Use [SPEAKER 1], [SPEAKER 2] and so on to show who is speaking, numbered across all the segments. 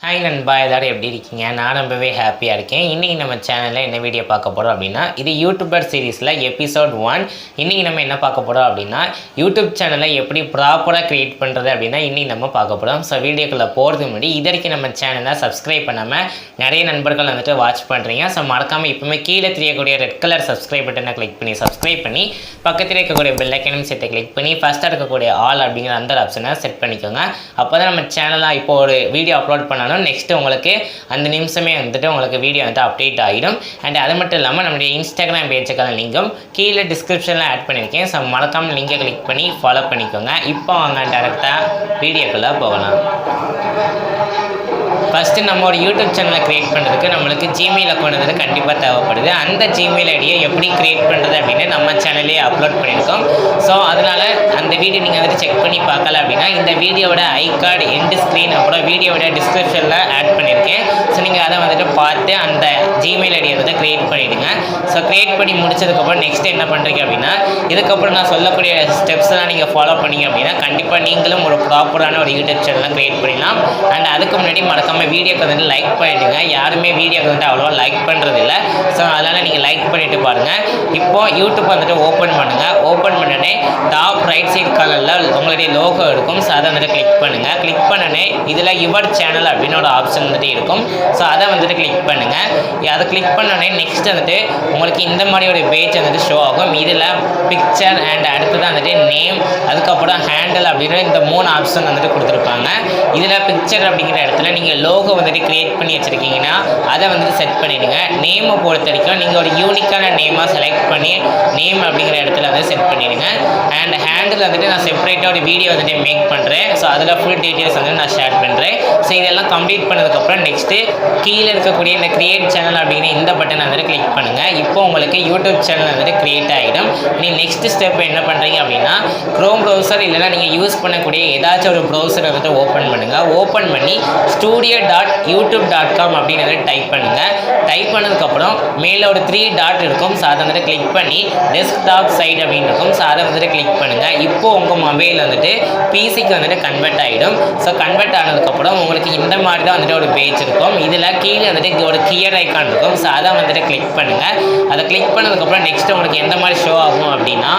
[SPEAKER 1] Hi நண்பா, எல்லாரும் எப்படி இருக்கீங்க? நான் ரொம்பவே ஹாப்பியாக இருக்கேன். இன்றைக்கி நம்ம சேனலில் என்ன வீடியோ பார்க்க போகிறோம் அப்படின்னா, இது யூடியூபர் சீரீஸில் எபிசோட் 1. இன்றைக்கி நம்ம என்ன பார்க்க போகிறோம் அப்படின்னா, யூடியூப் சேனலை எப்படி ப்ராப்பராக க்ரியேட் பண்ணுறது அப்படின்னா இன்றைக்கி நம்ம பார்க்க போகிறோம். ஸோ வீடியோக்குள்ளே போகிறது முன்னாடி இது வரைக்கும் நம்ம சேனலை சப்ஸ்கிரைப் பண்ணாமல் நிறைய நண்பர்கள் வந்துட்டு வாட்ச் பண்ணுறீங்க. ஸோ மறக்காமல் இப்போவுமே கீழே தெரியக்கூடிய ரெட் கலர் சப்ஸ்கிரைப் பட்டனை கிளிக் பண்ணி சப்ஸ்கிரைப் பண்ணி பக்கத்தில் இருக்கக்கூடிய பெல் ஐக்கனும் சேர்த்து கிளிக் பண்ணி ஃபஸ்ட்டாக இருக்கக்கூடிய ஆல் அப்படிங்கிற அந்த ஆப்ஷனை செட் பண்ணிக்கோங்க. அப்போ தான் நம்ம சேனலாக இப்போ ஒரு வீடியோ அப்லோட் பண்ணாலும் நெக்ஸ்ட்டு உங்களுக்கு அந்த நிமிஷமே வந்துட்டு உங்களுக்கு வீடியோ வந்துட்டு அப்டேட் ஆகிடும். அண்ட் அது மட்டும் இல்லாமல் நம்மளுடைய இன்ஸ்டாகிராம் பேஜுக்கான லிங்கும் கீழே டிஸ்கிரிப்ஷனில் ஆட் பண்ணியிருக்கேன். ஸோ மறக்காமல் லிங்கை கிளிக் பண்ணி ஃபாலோ பண்ணிக்கோங்க. இப்போ வாங்க டேரெக்டாக வீடியோக்குள்ளே போகலாம். ஃபஸ்ட்டு நம்ம ஒரு யூடியூப் சேனலை க்ரியேட் பண்ணுறதுக்கு நம்மளுக்கு ஜிமெயில் அக்கௌண்ட் வந்து கண்டிப்பாக தேவைப்படுது. அந்த ஜிமெயில் ஐடியை எப்படி க்ரியேட் பண்ணுறது அப்படின்னு நம்ம சேனல்லே அப்லோட் பண்ணியிருக்கோம். ஸோ அதனால் அந்த வீடியோ நீங்கள் வந்துட்டு செக் பண்ணி பார்க்கல அப்படின்னா இந்த வீடியோவோட ஐகார்டு எண்டு ஸ்க்ரீன் அப்புறம் வீடியோவோட டிஸ்கிரிப்ஷனில் ஆட் பண்ணியிருக்கேன். ஸோ நீங்கள் அதை வந்துட்டு பார்த்து அந்த ஜிமெயில் ஐடியை வந்து க்ரியேட் பண்ணிவிடுங்க. ஸோ க்ரியேட் பண்ணி முடிச்சதுக்கப்புறம் நெக்ஸ்ட் என்ன பண்ணுறீங்க அப்படின்னா, இதுக்கப்புறம் நான் சொல்லக்கூடிய ஸ்டெப்ஸ்லாம் நீங்கள் ஃபாலோ பண்ணிங்க அப்படின்னா கண்டிப்பாக நீங்களும் ஒரு ப்ராப்பரான ஒரு யூடியூப் சேனலை க்ரியேட் பண்ணலாம். அண்ட் அதுக்கு முன்னாடி மறக்காம வீடியோக்கு வந்து லைக் பண்ணிவிடுங்க. யாருமே வீடியோக்கு வந்து அவ்வளோவா லைக் பண்ணுறது இல்லை. ஸோ அதனால் நீங்கள் லைக் பண்ணிவிட்டு பாருங்கள். இப்போது யூடியூப் வந்துட்டு ஓப்பன் பண்ணுங்கள். ஓப்பன் பண்ணனே டாப் ரைட் சைடு கலரில் உங்களுடைய லோகோ இருக்கும். ஸோ அதை வந்துட்டு கிளிக் பண்ணுங்கள். கிளிக் பண்ணனே இதில் யுவர் சேனல் அப்படின்னு ஒரு ஆப்ஷன் வந்துட்டு இருக்கும். ஸோ அதை வந்துட்டு கிளிக் பண்ணுங்கள். அதை கிளிக் பண்ணனே நெக்ஸ்ட் வந்துட்டு உங்களுக்கு இந்த மாதிரி ஒரு பேஜ் வந்துட்டு ஷோ ஆகும். இதில் பிக்சர் அண்ட் அடுத்தது வந்துட்டு நேம் அதுக்கப்புறம் ஹேண்டில் அப்படின்னு இந்த 3 ஆப்ஷன் வந்துட்டு கொடுத்துருப்பாங்க. இதில் பிக்சர் அப்படிங்கிற இடத்துல நீங்கள் லோகோ வந்துட்டு க்ரியேட் பண்ணி வச்சுருக்கீங்கன்னா அதை வந்துட்டு செட் பண்ணிவிடுங்க. நேமை பொறுத்த வரைக்கும் நீங்கள் ஒரு யூனிக்கான நேமாக செலக்ட் பண்ணி நேம் அப்படிங்கிற இடத்துல வந்து செட் பண்ணிவிடுங்க. அண்ட் ஹேண்டில் வந்துட்டு நான் செப்பரேட்டாக ஒரு வீடியோ வந்துட்டு மேக் பண்ணுறேன். ஸோ அதில் ஃபுல் டீட்டெயில்ஸ் வந்து நான் ஷேர் பண்ணுறேன். ஸோ இதெல்லாம் கம்ப்ளீட் பண்ணதுக்கப்புறம் நெக்ஸ்ட்டு கீழே இருக்கக்கூடிய இந்த க்ரியேட் சேனல் அப்படிங்கிற இந்த பட்டனை வந்துட்டு கிளிக் பண்ணுங்கள். இப்போ உங்களுக்கு யூடியூப் சேனல் வந்துட்டு க்ரியேட் ஆகிடும். நீங்கள் நெக்ஸ்ட் ஸ்டெப் என்ன பண்ணுறீங்க அப்படின்னா, க்ரோம் ப்ரௌசர் இல்லைனா நீங்கள் யூஸ் பண்ணக்கூடிய ஏதாச்சும் ஒரு ப்ரௌசரை வந்துட்டு ஓப்பன் பண்ணுங்கள். ஓப்பன் பண்ணி studio.youtube.com அப்படின்னு டைப் பண்ணுங்கள். டைப் பண்ணதுக்கப்புறம் மேலே ஒரு 3 டாட் இருக்கும். ஸோ அதை வந்துட்டு கிளிக் பண்ணி டெஸ்க்டாப் சைட் அப்படின்னு இருக்கும். ஸோ அதை வந்துட்டு கிளிக் பண்ணுங்கள். இப்போது உங்கள் மொபைல் வந்துட்டு பிசிக்கு வந்துட்டு கன்வெர்ட் ஆகிடும். ஸோ கன்வெர்ட் ஆனதுக்கப்புறம் உங்களுக்கு இந்த மாதிரி தான் வந்துட்டு ஒரு பேஜ் இருக்கும். இதில் கீழே வந்துட்டு ஒரு கியர் ஐக்கான் இருக்கும். ஸோ அதை வந்துட்டு கிளிக் பண்ணுங்கள். அதை கிளிக் பண்ணதுக்கப்புறம் நெக்ஸ்ட் உங்களுக்கு எந்த மாதிரி ஷோ ஆகும் அப்படின்னா,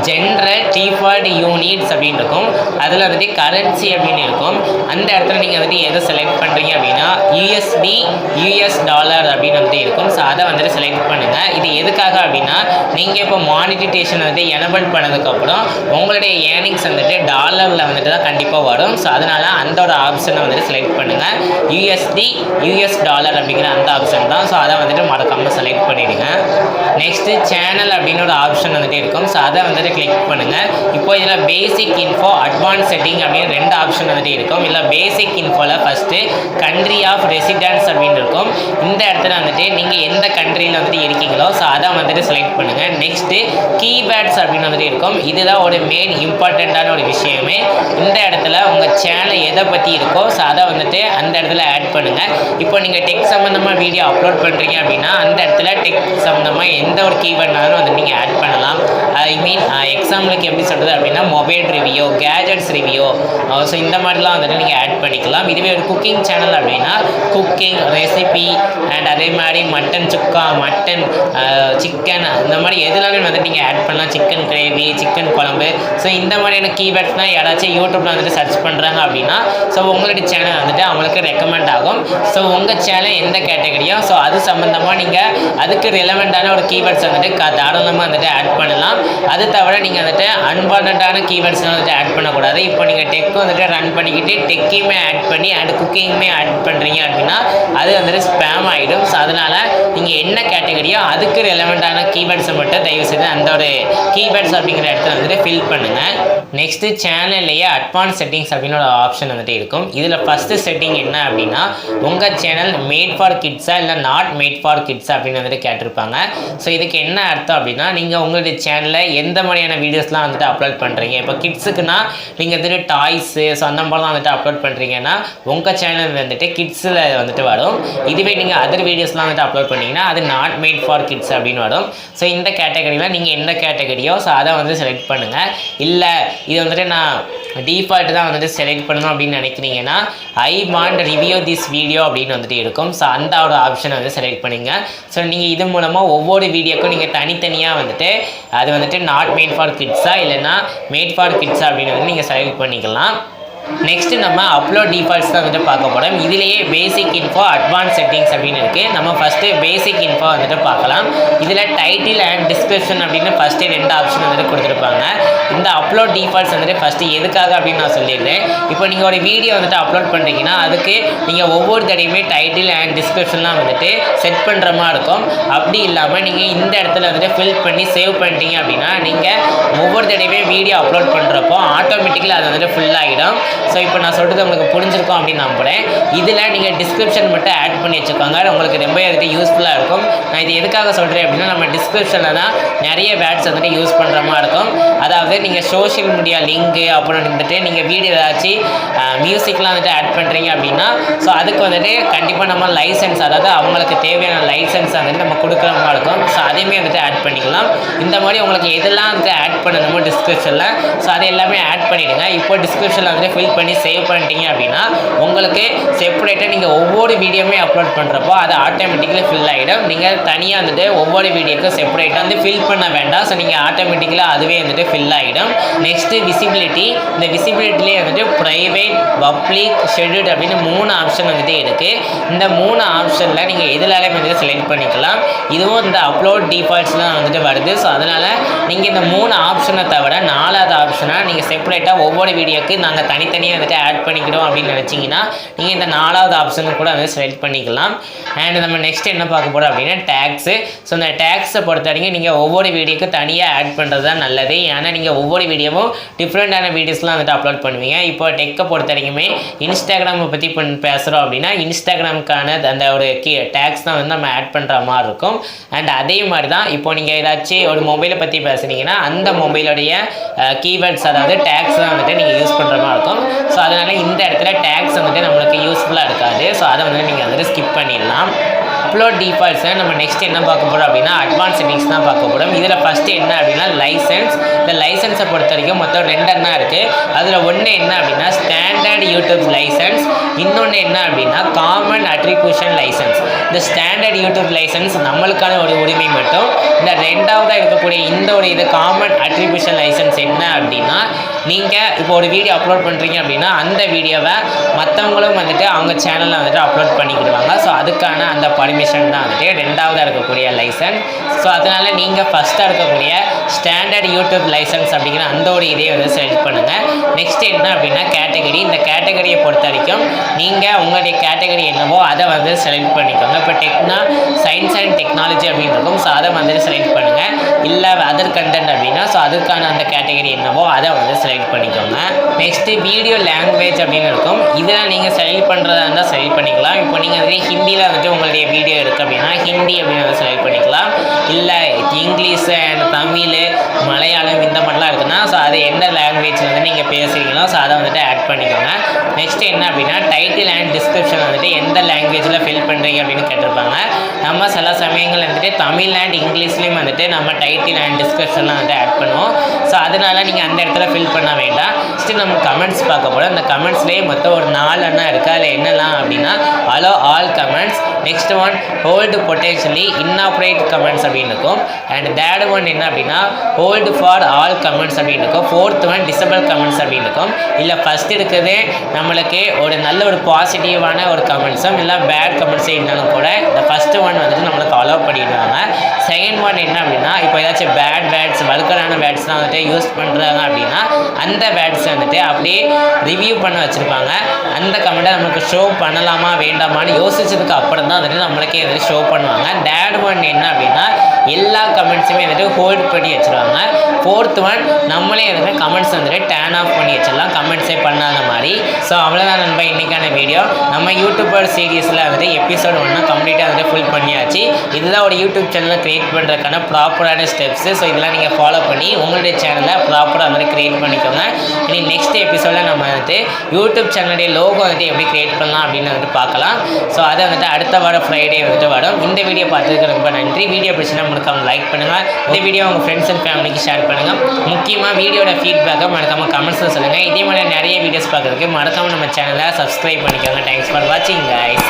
[SPEAKER 1] ஜென்ரல் டிஃபால்ட் யூனிட்ஸ் அப்படின்னு இருக்கும். அதில் வந்துட்டு கரன்சி அப்படின்னு இருக்கும். அந்த இடத்துல நீங்கள் வந்துட்டு எதை செலக்ட் பண்ணுறீங்க அப்படின்னா யூஎஸ்டி யூஎஸ் டாலர் அப்படின்னு வந்துட்டு இருக்கும். ஸோ அதை வந்துட்டு செலக்ட் பண்ணுங்கள். இது எதுக்காக அப்படின்னா, நீங்கள் இப்போ மானிட்டைசேஷன் வந்து எனபிள் பண்ணதுக்கப்புறம் உங்களுடைய ஏர்னிங்ஸ் வந்துட்டு டாலரில் வந்துட்டு தான் கண்டிப்பாக வரும். ஸோ அதனால் அந்த ஒரு ஆப்ஷனை வந்துட்டு செலக்ட் பண்ணுங்கள். யூஎஸ்டி யூஎஸ் டாலர் அப்படிங்கிற அந்த ஆப்ஷன் தான். ஸோ அதை வந்துட்டு மறக்காமல் செலக்ட் பண்ணிவிடுங்க. நெக்ஸ்ட்டு சேனல் அப்படின்னு ஒரு ஆப்ஷன் வந்துட்டு இருக்கும். ஸோ அதை வந்துட்டு கிளிக் பண்ணுங்கள். இப்போ இதில் பேசிக் இன்ஃபோ அட்வான்ஸ் செட்டிங் அப்படின்னு 2 ஆப்ஷன் வந்துட்டு இருக்கும். இல்லை பேசிக் இன்ஃபோவில் ஃபஸ்ட்டு கண்ட்ரி ஆஃப் ரெசிடென்ஸ் அப்படின்னு இருக்கும். இந்த இடத்துல வந்துட்டு நீங்கள் எந்த கண்ட்ரியில் வந்துட்டு இருக்கீங்களோ ஸோ அதை வந்துட்டு செலக்ட் பண்ணுங்கள். நெக்ஸ்ட்டு கீவேர்ட்ஸ் அப்படின்னு வந்துட்டு இருக்கும். இதுதான் ஒரு மெயின் இம்பார்ட்டண்ட்டான ஒரு விஷயமே. இந்த இடத்துல உங்கள் சேனல் எதை பற்றி இருக்கோ ஸோ அதை வந்துட்டு அந்த இடத்துல ஆட் பண்ணுங்கள். இப்போ நீங்கள் டெக் சம்மந்தமாக வீடியோ அப்லோட் பண்ணுறீங்க அப்படின்னா அந்த இடத்துல டெக் சம்மந்தமாக எந்த ஒரு கீவேர்ட்னாலும் வந்துட்டு நீங்கள் ஆட் பண்ணலாம். ஐ மீன் எக்ஸாம்பிளுக்கு எப்படி சொல்கிறது அப்படின்னா, mobile review, gadgets review, so இந்த மாதிரிலாம் வந்துட்டு நீங்கள் ஆட் பண்ணிக்கலாம். இதுவே ஒரு குக்கிங் சேனல் அப்படின்னா குக்கிங் ரெசிபி அண்ட் அதே மாதிரி மட்டன் சுக்கா, மட்டன் சிக்கன் இந்த மாதிரி எதுனாலும் வந்துட்டு நீங்கள் ஆட் பண்ணலாம். சிக்கன் கிரேவி, சிக்கன் குழம்பு. ஸோ இந்த மாதிரியான கீவேர்ட்ஸ்னால் யாராச்சும் யூடியூப்பில் வந்துட்டு சர்ச் பண்ணுறாங்க அப்படின்னா ஸோ உங்களுடைய சேனல் வந்துட்டு அவங்களுக்கு ரெக்கமெண்ட் ஆகும். ஸோ உங்கள் சேனல் எந்த கேட்டகரியோ ஸோ அது சம்மந்தமாக நீங்கள் அதுக்கு ரிலவெண்ட்டான ஒரு கீவேர்ட்ஸ் வந்துட்டு தாராளமாக வந்துட்டு ஆட் பண்ணலாம். அது தவிர நீங்கள் வந்துட்டு அன்வான்டான கீவேர்ட்ஸ்லாம் வந்துட்டு ஆட் பண்ணக்கூடாது. இப்போ நீங்கள் டெக் வந்துட்டு ரன் பண்ணிக்கிட்டு டெக்கையுமே ஆட் பண்ணி அண்ட் குக்கிங்குமே ஆட் பண்ணுறீங்க அப்படின்னா அது வந்துட்டு ஸ்பேம் ஆகிடும். ஸோ அதனால் நீங்கள் என்ன கேட்டகரியோ அதுக்கு ரெலவெண்ட்டான கீவேர்ட்ஸை மட்டும் தயவுசெய்து அந்த ஒரு கீவேர்ட்ஸ் அப்படிங்கிற இடத்துல வந்துட்டு ஃபில் பண்ணுங்கள். நெக்ஸ்ட்டு சேனல்லையே அட்வான்ஸ் செட்டிங்ஸ் அப்படின்னு ஒரு ஆப்ஷன் வந்துட்டு இருக்கும். இதில் ஃபஸ்ட்டு செட்டிங் என்ன அப்படின்னா, உங்கள் சேனல் மேட் ஃபார் கிட்ஸா இல்லை நாட் மேட் ஃபார் கிட்ஸா அப்படின்னு வந்துட்டு கேட்டிருப்பாங்க. ஸோ இதுக்கு என்ன அர்த்தம் அப்படின்னா, நீங்கள் உங்களுடைய சேனலில் எந்த மாதிரியான வீடியோஸ்லாம் வந்துட்டு அப்லோட் பண்ணுறீங்க. இப்போ கிட்ஸுக்குன்னா நீங்கள் வந்துட்டு டாய்ஸு ஸோ அந்த மாதிரிலாம் வந்துட்டு அப்லோட் பண்ணுறீங்கன்னா உங்கள் சேனல் வந்துட்டு கிட்ஸில் வந்துட்டு வரும். இதுவே நீங்கள் அதர் வீடியோஸ்லாம் வந்துட்டு அப்லோட் பண்ணிங்கன்னா அது நாட் மேட் ஃபார் கிட்ஸ் அப்படின்னு வரும். ஸோ இந்த கேட்டகரியில் நீங்கள் எந்த கேட்டகரியோ ஸோ அதை வந்து செலக்ட் பண்ணுங்கள். இல்லை இது வந்துட்டு நான் டிஃபால்ட் தான் வந்துட்டு செலக்ட் பண்ணணும் அப்படின்னு நினைக்கிறீங்கன்னா I want review this video அப்படின்னு வந்துட்டு இருக்கும். ஸோ அந்த ஒரு ஆப்ஷனை வந்து செலக்ட் பண்ணுங்க. ஸோ நீங்கள் இது மூலமாக ஒவ்வொரு வீடியோக்கும் நீங்கள் தனித்தனியாக வந்துட்டு அது வந்துட்டு நாட் மேட் ஃபார் கிட்ஸா இல்லைன்னா மேட் ஃபார் கிட்ஸா அப்படின்னு வந்து நீங்கள் செலக்ட் பண்ணிக்கலாம். நெக்ஸ்ட் நம்ம அப்லோட் டிஃபால்ட்ஸ் தான் வந்துட்டு பார்க்க போகிறோம். இதுலேயே பேசிக் இன்ஃபோ அட்வான்ஸ் செட்டிங்ஸ் அப்படின்னு இருக்குது. நம்ம ஃபஸ்ட்டு பேசிக் இன்ஃபோ வந்துட்டு பார்க்கலாம். இதில் டைட்டில் அண்ட் டிஸ்கிரிப்ஷன் அப்படின்னு ஃபஸ்ட்டு 2 ஆப்ஷன் வந்துட்டு கொடுத்துருப்பாங்க. இந்த அப்லோட் டிஃபால்ட்ஸ் வந்துட்டு ஃபஸ்ட்டு எதுக்காக அப்படின்னு நான் சொல்லிடுறேன். இப்போ நீங்கள் ஒரு வீடியோ வந்துட்டு அப்லோட் பண்ணுறீங்கன்னா அதுக்கு நீங்கள் ஒவ்வொரு தடையுமே டைட்டில் அண்ட் டிஸ்கிரிப்ஷன்லாம் வந்துட்டு செட் பண்ணுற மாதிரி இருக்கும். அப்படி இல்லாமல் நீங்கள் இந்த இடத்துல வந்துட்டு ஃபில் பண்ணி சேவ் பண்ணிட்டீங்க அப்படின்னா நீங்கள் ஒவ்வொரு தடையுமே வீடியோ அப்லோட் பண்ணுறப்போ ஆட்டோமேட்டிக்கலாக அது வந்துட்டு ஃபுல் ஆகிடும். ஸோ இப்போ நான் சொல்கிறது உங்களுக்கு புரிஞ்சிருக்கும் அப்படின்னு நம்புகிறேன். இதில் நீங்கள் டிஸ்கிரிப்ஷன் மட்டும் ஆட் பண்ணி வச்சுக்கோங்க. உங்களுக்கு ரொம்ப வந்துட்டு யூஸ்ஃபுல்லாக இருக்கும். நான் இது எதுக்காக சொல்கிறேன் அப்படின்னா நம்ம டிஸ்கிரிப்ஷனில் தான் நிறைய வேர்ட்ஸ் வந்துட்டு யூஸ் பண்ணுற மாதிரி இருக்கும். அதாவது நீங்கள் சோஷியல் மீடியா லிங்க்கு அப்புறம் வந்துட்டு நீங்கள் வீடியோ ஏதாச்சும் மியூசிக்லாம் வந்துட்டு ஆட் பண்ணுறீங்க அப்படின்னா ஸோ அதுக்கு வந்துட்டு கண்டிப்பாக நம்ம லைசன்ஸ் அதாவது அவங்களுக்கு தேவையான லைசன்ஸ் வந்துட்டு நம்ம கொடுக்குற மாதிரி இருக்கும். ஸோ அதையுமே வந்துட்டு ஆட் பண்ணிக்கலாம். இந்த மாதிரி உங்களுக்கு எதெல்லாம் வந்துட்டு ஆட் பண்ணணுமோ டிஸ்கிரிப்ஷனில் ஸோ அதை எல்லாமே ஆட் பண்ணிவிடுங்க. இப்போ டிஸ்கிரிப்ஷனில் வந்துட்டு ஃபில் பண்ணி சேவ் பண்ணிட்டீங்க அப்படின்னா உங்களுக்கு செப்பரேட்டாக நீங்கள் ஒவ்வொரு வீடியோவுமே அப்லோட் பண்ணுறப்போ அது ஆட்டோமேட்டிக்கலி ஃபில் ஆகிடும். நீங்கள் தனியாக வந்துட்டு ஒவ்வொரு வீடியோக்கும் செப்பரேட்டாக வந்து ஃபில் பண்ண வேண்டாம். ஸோ நீங்கள் ஆட்டோமேட்டிக்கலாக அதுவே வந்துட்டு ஃபில் ஆகிடும். Next visibility. இந்த விசிபிலிட்டிலே வந்துட்டு ப்ரைவேட், பப்ளிக், ஷெட்யூல்டு அப்படின்னு 3 ஆப்ஷன் வந்துட்டு இருக்குது. இந்த 3 ஆப்ஷனில் நீங்கள் எதுலாலே வந்துட்டு செலக்ட் பண்ணிக்கலாம். இதுவும் இந்த அப்லோட் டிஃபால்ட்ஸ்லாம் வந்துட்டு வருது. ஸோ அதனால் நீங்கள் இந்த 3 ஆப்ஷனை தவிர 4வது ஆப்ஷனாக நீங்கள் செப்பரேட்டாக ஒவ்வொரு வீடியோக்கு நாங்கள் தனித்தனியாக வந்துட்டு ஆட் பண்ணிக்கிறோம் அப்படின்னு நினச்சிங்கன்னா நீங்கள் இந்த 4வது ஆப்ஷனை கூட வந்து செலக்ட் பண்ணிக்கலாம். அண்ட் நம்ம நெக்ஸ்ட் என்ன பார்க்க போகிறோம் அப்படின்னா டேக்ஸு. ஸோ இந்த டேக்ஸை பொறுத்த வரைக்கும் நீங்கள் ஒவ்வொரு வீடியோக்கு தனியாக ஆட் பண்ணுறது தான் நல்லது. ஏன்னா நீங்கள் ஒவ்வொரு வீடியோவும் டிஃப்ரெண்ட்டான வீடியோஸ்லாம் வந்துட்டு அப்லோட் பண்ணுவீங்க. இப்போ டெக்கை பொறுத்த வரைக்குமே இன்ஸ்டாகிராமை பற்றி பேசுகிறோம் அப்படின்னா இன்ஸ்டாகிராமுக்கான அந்த ஒரு டேக்ஸ் தான் வந்து நம்ம ஆட் பண்ணுற மாதிரி இருக்கும். அண்ட் அதே மாதிரி தான் இப்போ நீங்கள் ஏதாச்சும் ஒரு மொபைலை பற்றி பேசுனீங்கன்னா அந்த மொபைலுடைய கீவேர்ட்ஸ் அதாவது டேக்ஸ் தான் வந்துட்டு நீங்கள் யூஸ் பண்ணுற மாதிரி இருக்கும். ஸோ அதனால் இந்த இடத்துல டேக்ஸ் வந்துட்டு நம்மளுக்கு யூஸ்ஃபுல்லாக இருக்காது. ஸோ அதை வந்துட்டு நீங்கள் வந்துட்டு ஸ்கிப் பண்ணிடலாம். அப்லோட் டிஃபால்ட்ஸை நம்ம நெக்ஸ்ட் என்ன பார்க்க போகிறோம் அப்படின்னா அட்வான்ஸ் செட்டிங்ஸ் தான் பார்க்க போகிறோம். இதில் ஃபஸ்ட்டு என்ன அப்படின்னா லைசன்ஸ். இந்த லைசன்ஸை பொறுத்த வரைக்கும் மொத்தம் 2 எண்ணா இருக்குது. அதில் ஒன்று என்ன அப்படின்னா ஸ்டாண்டர்ட் யூடியூப் லைசன்ஸ், இன்னொன்று என்ன அப்படின்னா காமன் அட்ரிபியூஷன் லைசன்ஸ். இந்த ஸ்டாண்டர்ட் யூடியூப் லைசன்ஸ் நம்மளுக்கான ஒரு உரிமை மட்டும். இந்த 2வதாக இருக்கக்கூடிய இந்த ஒரு இது காமன் அட்ரிபியூஷன் லைசன்ஸ் என்ன அப்படின்னா நீங்கள் இப்போ ஒரு வீடியோ அப்லோட் பண்ணுறீங்க அப்படின்னா அந்த வீடியோவை மற்றவங்களும் வந்துட்டு அவங்க சேனலில் வந்துட்டு அப்லோட் பண்ணிக்கிடுவாங்க. ஸோ அதுக்கான அந்த பர்மிஷன் தான் வந்துட்டு 2வதாக இருக்கக்கூடிய லைசன்ஸ். ஸோ அதனால் நீங்கள் ஃபஸ்ட்டாக இருக்கக்கூடிய ஸ்டாண்டர்ட் யூடியூப் லைசன்ஸ் அப்படிங்கிற அந்த ஒரு இதே வந்து செலக்ட் பண்ணுங்கள். நெக்ஸ்ட் என்ன அப்படின்னா கேட்டகரி. இந்த கேட்டகரியை பொறுத்த வரைக்கும் நீங்கள் உங்களுடைய கேட்டகரி என்னவோ அதை வந்து செலக்ட் பண்ணிக்கோங்க. இப்போ சயின்ஸ் அண்ட் டெக்னாலஜி அப்படின்னு இருக்கும். ஸோ அதை வந்து செலக்ட் பண்ணுங்கள். இல்லை அதர் கண்டென்ட் அப்படின்னா ஸோ அதுக்கான அந்த கேட்டகரி என்னவோ அதை வந்து செலக்ட் பண்ணிக்கோங்க. நெக்ஸ்ட்டு வீடியோ லாங்குவேஜ் அப்படின்னு இருக்கும். இதில் நீங்கள் செலக்ட் பண்ணுறதா இருந்தால் செலக்ட் பண்ணிக்கலாம். இப்போ நீங்கள் வந்து ஹிந்தியில் வந்துட்டு உங்களுடைய வீடியோ இருக்குது அப்படின்னா ஹிந்தி அப்படின்னு வந்து செலக்ட் பண்ணிக்கலாம். இல்லை இங்கிலீஷு அண்ட் தமிழ், மலையாளம் இந்த மாதிரிலாம் இருக்குன்னா ஸோ அது எந்த லாங்குவேஜில் வந்து நீங்கள் பேசுகிறீங்களோ ஸோ அதை வந்துட்டு ஆட் பண்ணிக்கோங்க. நெக்ஸ்ட் என்ன அப்படின்னா டைட்டில் அண்ட் டிஸ்கிரிப்ஷன் வந்துட்டு எந்த லாங்குவேஜில் ஃபில் பண்ணுறீங்க அப்படின்னு கேட்டிருப்பாங்க. நம்ம சில சமயங்கள் வந்துட்டு தமிழ் அண்ட் இங்கிலீஷ்லேயும் வந்துட்டு நம்ம டைட்டில் அண்ட் டிஸ்கிரிப்ஷன்லாம் வந்துட்டு ஆட் பண்ணுவோம். ஸோ அதனால நீங்கள் அந்த இடத்துல ஃபில் பண்ண வேண்டாம். நெக்ஸ்ட்டு நம்ம கமெண்ட்ஸ் பார்க்க போகிறோம். அந்த கமெண்ட்ஸ்லேயே மொத்தம் ஒரு 4 எண்ணா இருக்குது. அதில் என்னெல்லாம் அப்படின்னா allow all comments, next one hold potentially inappropriate comments அப்படின்னு இருக்கும். அண்ட் தேர்ட் ஒன் என்ன அப்படின்னா ஹோல்டு ஃபார் ஆல் கமெண்ட்ஸ் அப்படின்னு இருக்கும். 4th ஒன் டிசபிள் கமெண்ட்ஸ் அப்படின்னு இருக்கும். இல்லை ஃபஸ்ட் இருக்கிறது நம்மளுக்கு ஒரு நல்ல ஒரு பாசிட்டிவான ஒரு கமெண்ட்ஸும் இல்லை பேட் கமெண்ட்ஸே இருந்தாலும் கூட இந்த ஃபஸ்ட்டு ஒன் வந்துட்டு நம்மளுக்கு அலோவ் பண்ணிடுவாங்க. செகண்ட் ஒன் என்ன அப்படின்னா இப்போ ஏதாச்சும் பேட் வேர்ட்ஸ் வல்கரான வேர்ட்ஸ்லாம் வந்துட்டு யூஸ் பண்ணுறாங்க அப்படின்னா அந்த வேர்ட்ஸ் வந்துட்டு அப்படியே ரிவ்யூ பண்ண வச்சுருப்பாங்க. அந்த கமெண்ட்டை நம்மளுக்கு ஷோ பண்ணலாமா வேண்டாமா வேண்டாமான்னு யோசிச்சதுக்கு அப்புறம் தான் வந்துட்டு நம்மளுக்கே வந்துட்டு ஷோ பண்ணுவாங்க. தேர்ட் ஒன் என்ன அப்படின்னா எல்லா கமெண்ட்ஸுமே வந்துட்டு ஹோல்ட் பண்ணி வச்சுருவாங்க. ஃபோர்த் ஒன் நம்மளே வந்துட்டு கமெண்ட்ஸ் வந்துட்டு டேர்ன் ஆஃப் பண்ணி வச்சிடலாம், கமெண்ட்ஸே பண்ணாத மாதிரி. ஸோ அவ்வளோதான் நண்பா இன்றைக்கான வீடியோ. நம்ம யூடியூபர் சீரீஸில் வந்துட்டு எபிசோட் 1 கம்ப்ளீட்டாக வந்துட்டு ஃபுல் பண்ணியாச்சு. இதுதான் ஒரு யூடியூப் சேனலை க்ரியேட் பண்ணுறதுக்கான ப்ராப்பரான ஸ்டெப்ஸு. ஸோ இதெல்லாம் நீங்கள் ஃபாலோ பண்ணி உங்களுடைய சேனலை ப்ராப்பராக வந்துட்டு க்ரியேட் பண்ணிக்கோங்க. இனி நெக்ஸ்ட் எபிசோடில் நம்ம வந்துட்டு யூடியூப் சேனலுடைய லோகோ வந்துட்டு எப்படி க்ரியேட் பண்ணலாம் அப்படின்னு வந்துட்டு பார்க்கலாம். ஸோ அதை வந்துட்டு அடுத்த வாரம் ஃப்ரைடே வந்துட்டு வரும். இந்த வீடியோ பார்த்ததுக்கு ரொம்ப நன்றி. வீடியோ பிடிச்சினா மறக்காம லைக் பண்ணுங்கள். இந்த வீடியோ உங்கள் ஃப்ரெண்ட்ஸ் அண்ட் ஃபேமிலிக்கு ஷேர் பண்ணுங்கள். முக்கியமாக வீடியோட ஃபீட்பேக்கை மறக்காமல் கமெண்ட்ஸில் சொல்லுங்கள். இதே மாதிரி நிறைய வீடியோஸ் பார்க்குறதுக்கு மறக்காமல் நம்ம சேனலை சப்ஸ்கிரைப் பண்ணிக்கோங்க. தேங்க்ஸ் ஃபார் வாட்சிங் கைஸ்.